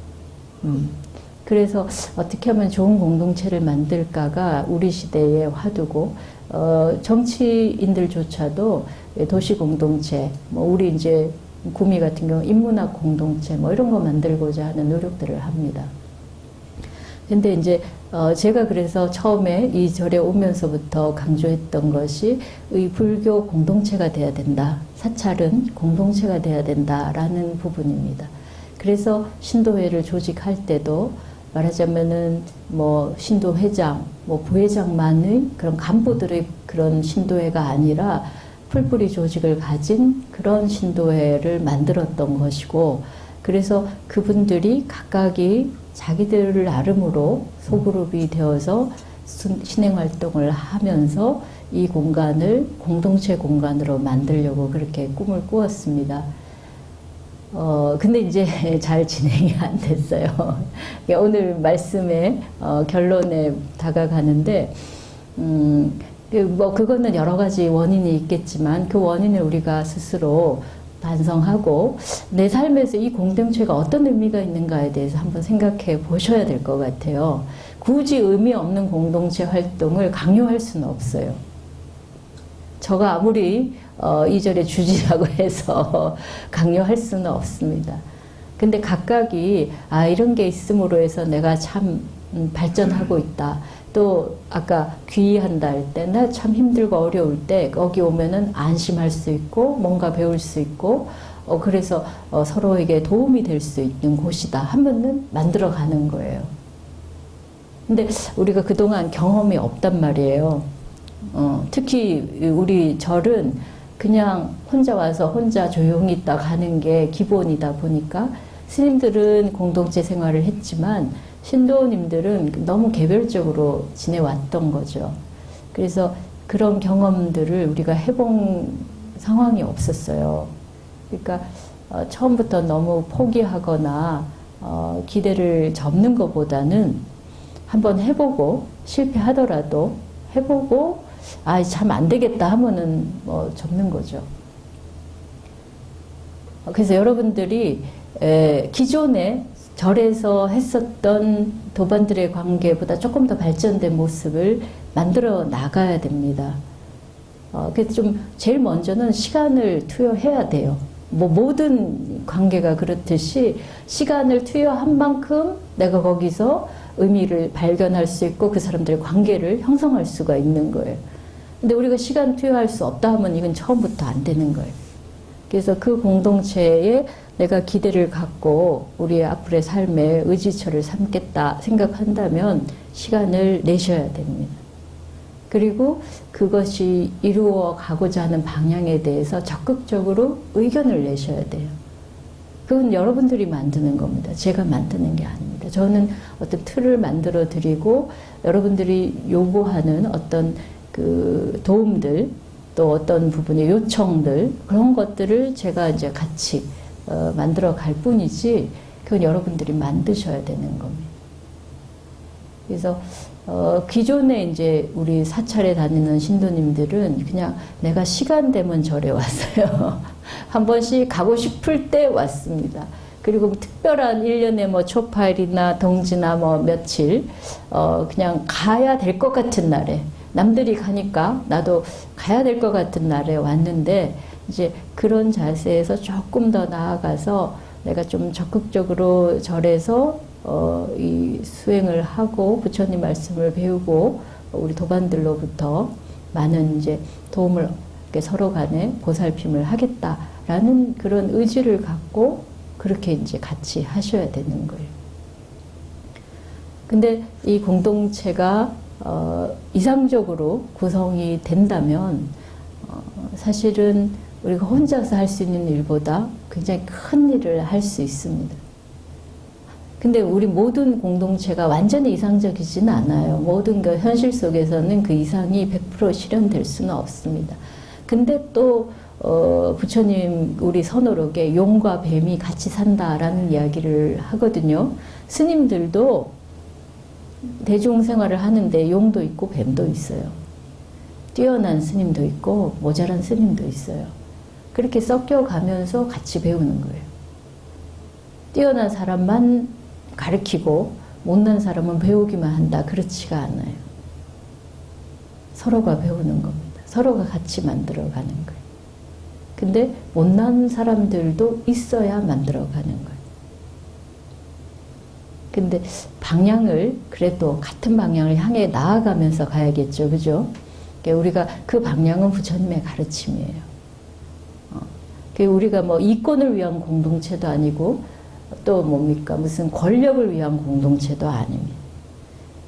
그래서 어떻게 하면 좋은 공동체를 만들까가 우리 시대의 화두고, 정치인들조차도 도시 공동체, 뭐 우리 이제 구미 같은 경우 인문학 공동체 뭐 이런 거 만들고자 하는 노력들을 합니다. 근데 이제 제가 그래서 처음에 이 절에 오면서부터 강조했던 것이 이 불교 공동체가 돼야 된다. 사찰은 공동체가 돼야 된다라는 부분입니다. 그래서 신도회를 조직할 때도 말하자면은 뭐 신도회장, 뭐 부회장만의 그런 간부들의 그런 신도회가 아니라 풀뿌리 조직을 가진 그런 신도회를 만들었던 것이고, 그래서 그분들이 각각이 자기들 나름으로 소그룹이 되어서 신행활동을 하면서 이 공간을 공동체 공간으로 만들려고 그렇게 꿈을 꾸었습니다. 근데 이제 잘 진행이 안 됐어요. 오늘 말씀의 결론에 다가가는데, 뭐 그거는 여러 가지 원인이 있겠지만 그 원인을 우리가 스스로 반성하고 내 삶에서 이 공동체가 어떤 의미가 있는가에 대해서 한번 생각해 보셔야 될 것 같아요. 굳이 의미 없는 공동체 활동을 강요할 수는 없어요. 저가 아무리 이 절의 주지라고 해서 강요할 수는 없습니다. 근데 각각이 이런 게 있음으로 해서 내가 참 발전하고 있다. 또 아까 귀의한다 할 때 나 참 힘들고 어려울 때 거기 오면은 안심할 수 있고 뭔가 배울 수 있고 그래서 서로에게 도움이 될 수 있는 곳이다 하면은 만들어 가는 거예요. 근데 우리가 그동안 경험이 없단 말이에요. 특히 우리 절은 그냥 혼자 와서 혼자 조용히 있다 가는 게 기본이다 보니까 스님들은 공동체 생활을 했지만 신도님들은 너무 개별적으로 지내왔던 거죠. 그래서 그런 경험들을 우리가 해본 상황이 없었어요. 그러니까 처음부터 너무 포기하거나 기대를 접는 것보다는 한번 해보고 실패하더라도 해보고 참 안 되겠다 하면은 뭐 접는 거죠. 그래서 여러분들이 기존에 절에서 했었던 도반들의 관계보다 조금 더 발전된 모습을 만들어 나가야 됩니다. 그래서 좀 제일 먼저는 시간을 투여해야 돼요. 뭐 모든 관계가 그렇듯이 시간을 투여한 만큼 내가 거기서 의미를 발견할 수 있고 그 사람들의 관계를 형성할 수가 있는 거예요. 근데 우리가 시간 투여할 수 없다 하면 이건 처음부터 안 되는 거예요. 그래서 그 공동체에 내가 기대를 갖고 우리의 앞으로의 삶에 의지처를 삼겠다 생각한다면 시간을 내셔야 됩니다. 그리고 그것이 이루어 가고자 하는 방향에 대해서 적극적으로 의견을 내셔야 돼요. 그건 여러분들이 만드는 겁니다. 제가 만드는 게 아닙니다. 저는 어떤 틀을 만들어 드리고 여러분들이 요구하는 어떤 그 도움들 또 어떤 부분의 요청들 그런 것들을 제가 이제 같이 만들어 갈 뿐이지 그건 여러분들이 만드셔야 되는 겁니다. 그래서 기존에 이제 우리 사찰에 다니는 신도님들은 그냥 내가 시간 되면 절에 왔어요. 한 번씩 가고 싶을 때 왔습니다. 그리고 특별한 1년에 뭐 초파일이나 동지나 뭐 며칠 그냥 가야 될 것 같은 날에 남들이 가니까 나도 가야 될 것 같은 날에 왔는데 이제 그런 자세에서 조금 더 나아가서 내가 좀 적극적으로 절에서 이 수행을 하고 부처님 말씀을 배우고 우리 도반들로부터 많은 이제 도움을 서로 간에 보살핌을 하겠다라는 그런 의지를 갖고 그렇게 이제 같이 하셔야 되는 거예요. 근데 이 공동체가 이상적으로 구성이 된다면 사실은 우리가 혼자서 할 수 있는 일보다 굉장히 큰 일을 할 수 있습니다. 근데 우리 모든 공동체가 완전히 이상적이지는 않아요. 모든 그 현실 속에서는 그 이상이 100% 실현될 수는 없습니다. 근데 또 부처님 우리 선호록에 용과 뱀이 같이 산다라는 이야기를 하거든요. 스님들도 대중생활을 하는데 용도 있고 뱀도 있어요. 뛰어난 스님도 있고 모자란 스님도 있어요. 그렇게 섞여가면서 같이 배우는 거예요. 뛰어난 사람만 가르치고 못난 사람은 배우기만 한다. 그렇지가 않아요. 서로가 배우는 겁니다. 서로가 같이 만들어가는 거예요. 근데 못난 사람들도 있어야 만들어가는 거예요. 근데 방향을 그래도 같은 방향을 향해 나아가면서 가야겠죠. 그죠? 그러니까 우리가 그 방향은 부처님의 가르침이에요. 우리가 뭐 이권을 위한 공동체도 아니고 또 뭡니까? 무슨 권력을 위한 공동체도 아닙니다.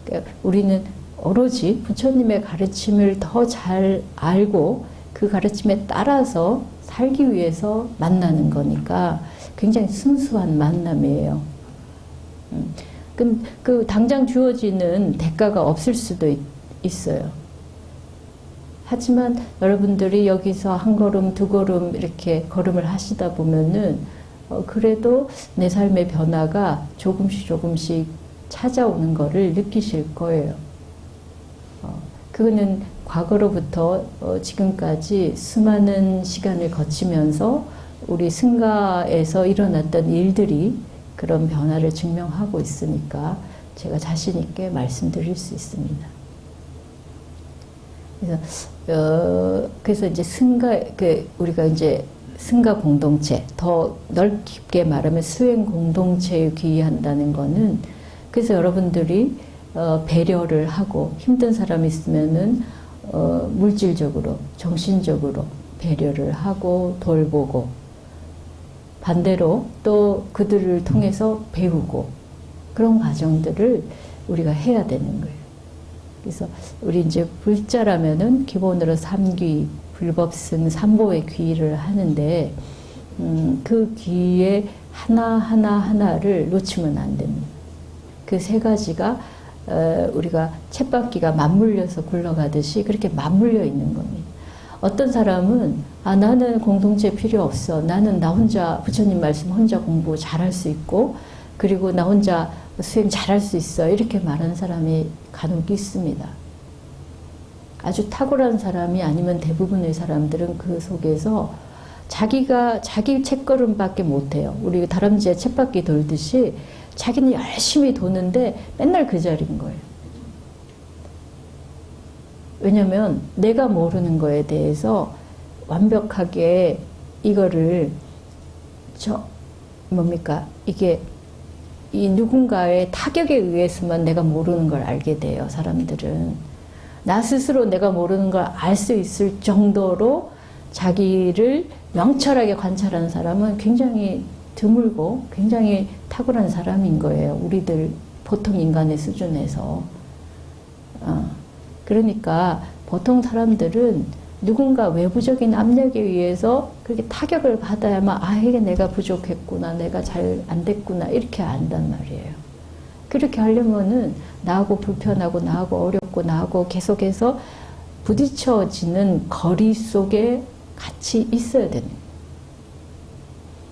그러니까 우리는 오로지 부처님의 가르침을 더 잘 알고 그 가르침에 따라서 살기 위해서 만나는 거니까 굉장히 순수한 만남이에요. 그 당장 주어지는 대가가 없을 수도 있어요. 하지만 여러분들이 여기서 한 걸음 두 걸음 이렇게 걸음을 하시다 보면은 그래도 내 삶의 변화가 조금씩 찾아오는 거를 느끼실 거예요. 그거는 과거로부터 지금까지 수많은 시간을 거치면서 우리 승가에서 일어났던 일들이 그런 변화를 증명하고 있으니까 제가 자신 있게 말씀드릴 수 있습니다. 그래서 이제 우리가 이제 승가 공동체, 더 넓게 말하면 수행 공동체에 귀의한다는 거는 그래서 여러분들이 배려를 하고 힘든 사람이 있으면은 물질적으로, 정신적으로 배려를 하고 돌보고 반대로 또 그들을 통해서 배우고 그런 과정들을 우리가 해야 되는 거예요. 그래서 우리 이제 불자라면은 기본으로 삼귀, 불법승, 삼보의 귀의를 하는데 그 귀의 하나를 놓치면 안 됩니다. 그 세 가지가 우리가 쳇바퀴가 맞물려서 굴러가듯이 그렇게 맞물려 있는 겁니다. 어떤 사람은 나는 공동체 필요 없어. 나는 나 혼자 부처님 말씀 혼자 공부 잘할 수 있고 그리고 나 혼자 수행 잘할 수 있어. 이렇게 말하는 사람이 간혹 있습니다. 아주 탁월한 사람이 아니면 대부분의 사람들은 그 속에서 자기 책걸음밖에 못해요. 우리 다람쥐에 쳇바퀴 돌듯이 자기는 열심히 도는데 맨날 그 자리인 거예요. 왜냐면 내가 모르는 거에 대해서 완벽하게 이거를 이게 이 누군가의 타격에 의해서만 내가 모르는 걸 알게 돼요. 사람들은 나 스스로 내가 모르는 걸 알 수 있을 정도로 자기를 명철하게 관찰하는 사람은 굉장히 드물고 굉장히 탁월한 사람인 거예요. 우리들 보통 인간의 수준에서. 그러니까 보통 사람들은 누군가 외부적인 압력에 의해서 그렇게 타격을 받아야만 이게 내가 부족했구나, 내가 잘 안 됐구나 이렇게 안단 말이에요. 그렇게 하려면은 나하고 불편하고 나하고 어렵고 나하고 계속해서 부딪혀지는 거리 속에 같이 있어야 되는 거예요.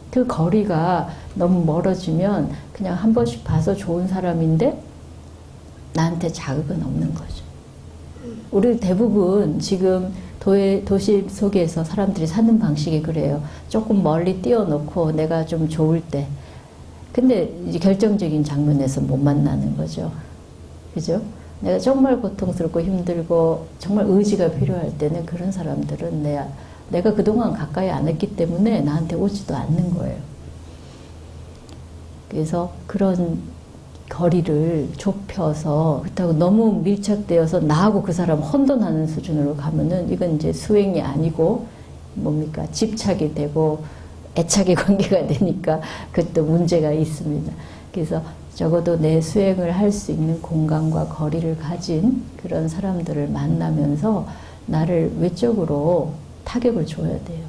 그 거리가 너무 멀어지면 그냥 한 번씩 봐서 좋은 사람인데 나한테 자극은 없는 거죠. 우리 대부분 지금 도시 속에서 사람들이 사는 방식이 그래요. 조금 멀리 띄워놓고 내가 좀 좋을 때. 근데 이제 결정적인 장면에서 못 만나는 거죠. 그죠? 내가 정말 고통스럽고 힘들고 정말 의지가 필요할 때는 그런 사람들은 내가 그동안 가까이 안 했기 때문에 나한테 오지도 않는 거예요. 그래서 그런 거리를 좁혀서 그렇다고 너무 밀착되어서 나하고 그 사람 혼돈하는 수준으로 가면은 이건 이제 수행이 아니고 집착이 되고 애착의 관계가 되니까 그것도 문제가 있습니다. 그래서 적어도 내 수행을 할 수 있는 공간과 거리를 가진 그런 사람들을 만나면서 나를 외적으로 타격을 줘야 돼요.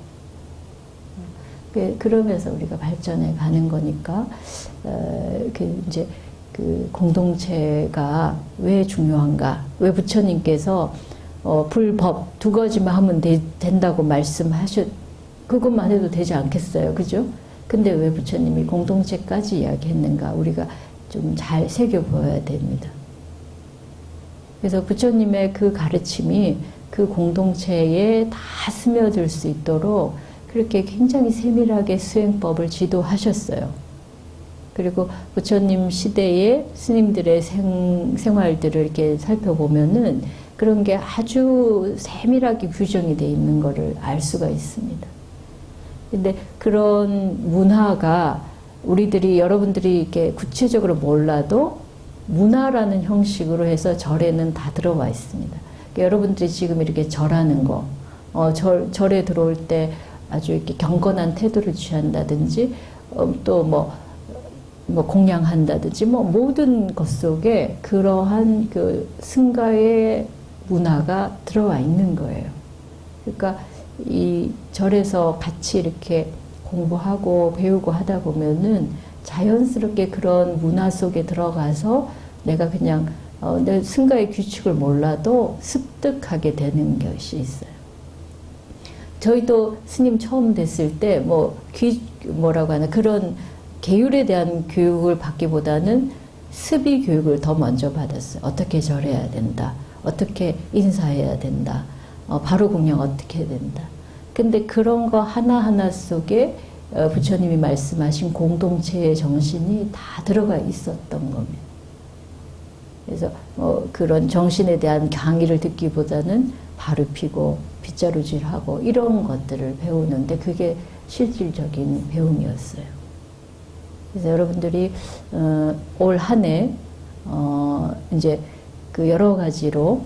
그러면서 우리가 발전해 가는 거니까 그 공동체가 왜 중요한가? 왜 부처님께서 불법 두 가지만 하면 된다고 그것만 해도 되지 않겠어요, 그죠? 근데 왜 부처님이 공동체까지 이야기했는가? 우리가 좀 잘 새겨보아야 됩니다. 그래서 부처님의 그 가르침이 그 공동체에 다 스며들 수 있도록 그렇게 굉장히 세밀하게 수행법을 지도하셨어요. 그리고 부처님 시대의 스님들의 생활들을 이렇게 살펴보면은 그런 게 아주 세밀하게 규정이 되어 있는 것을 알 수가 있습니다. 근데 그런 문화가 여러분들이 이렇게 구체적으로 몰라도 문화라는 형식으로 해서 절에는 다 들어와 있습니다. 그러니까 여러분들이 지금 이렇게 절하는 거, 절에 들어올 때 아주 이렇게 경건한 태도를 취한다든지, 또 공양한다든지, 모든 것 속에 그러한 그 승가의 문화가 들어와 있는 거예요. 그러니까 이 절에서 같이 이렇게 공부하고 배우고 하다 보면은 자연스럽게 그런 문화 속에 들어가서 내가 그냥 내 승가의 규칙을 몰라도 습득하게 되는 것이 있어요. 저희도 스님 처음 됐을 때 그런 계율에 대한 교육을 받기보다는 습의 교육을 더 먼저 받았어요. 어떻게 절해야 된다. 어떻게 인사해야 된다. 바로 공양 어떻게 해야 된다. 근데 그런 거 하나하나 속에 부처님이 말씀하신 공동체의 정신이 다 들어가 있었던 겁니다. 그래서 그런 정신에 대한 강의를 듣기보다는 발을 피고 빗자루질하고 이런 것들을 배우는데 그게 실질적인 배움이었어요. 그래서 여러분들이 올 한 해 이제 그 여러 가지로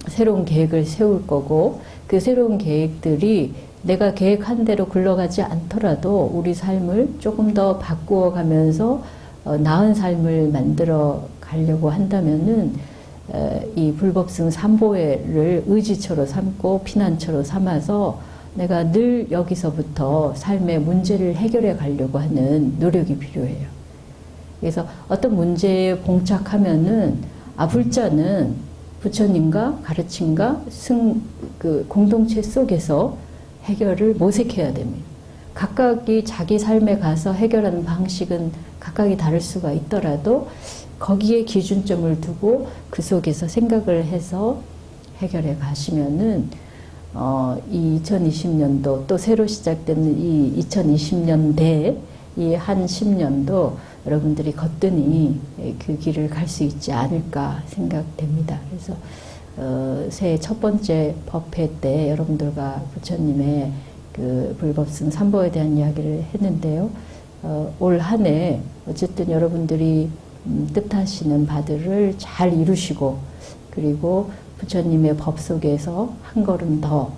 새로운 계획을 세울 거고 그 새로운 계획들이 내가 계획한 대로 굴러가지 않더라도 우리 삶을 조금 더 바꾸어 가면서 나은 삶을 만들어 가려고 한다면은 이 불법승 삼보회를 의지처로 삼고 피난처로 삼아서 내가 늘 여기서부터 삶의 문제를 해결해 가려고 하는 노력이 필요해요. 그래서 어떤 문제에 봉착하면은 불자는 부처님과 가르침과 그 공동체 속에서 해결을 모색해야 됩니다. 각각이 자기 삶에 가서 해결하는 방식은 각각이 다를 수가 있더라도 거기에 기준점을 두고 그 속에서 생각을 해서 해결해 가시면은 이 2020년도 또 새로 시작되는 이 2020년대 이 한 10년도 여러분들이 거뜬히 그 길을 갈 수 있지 않을까 생각됩니다. 그래서 새해 첫 번째 법회 때 여러분들과 부처님의 그 불법승 삼보에 대한 이야기를 했는데요. 올 한 해 어쨌든 여러분들이 뜻하시는 바들을 잘 이루시고, 그리고 부처님의 법 속에서 한 걸음 더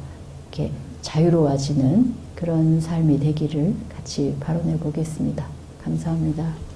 이렇게 자유로워지는 그런 삶이 되기를 같이 발언해 보겠습니다. 감사합니다.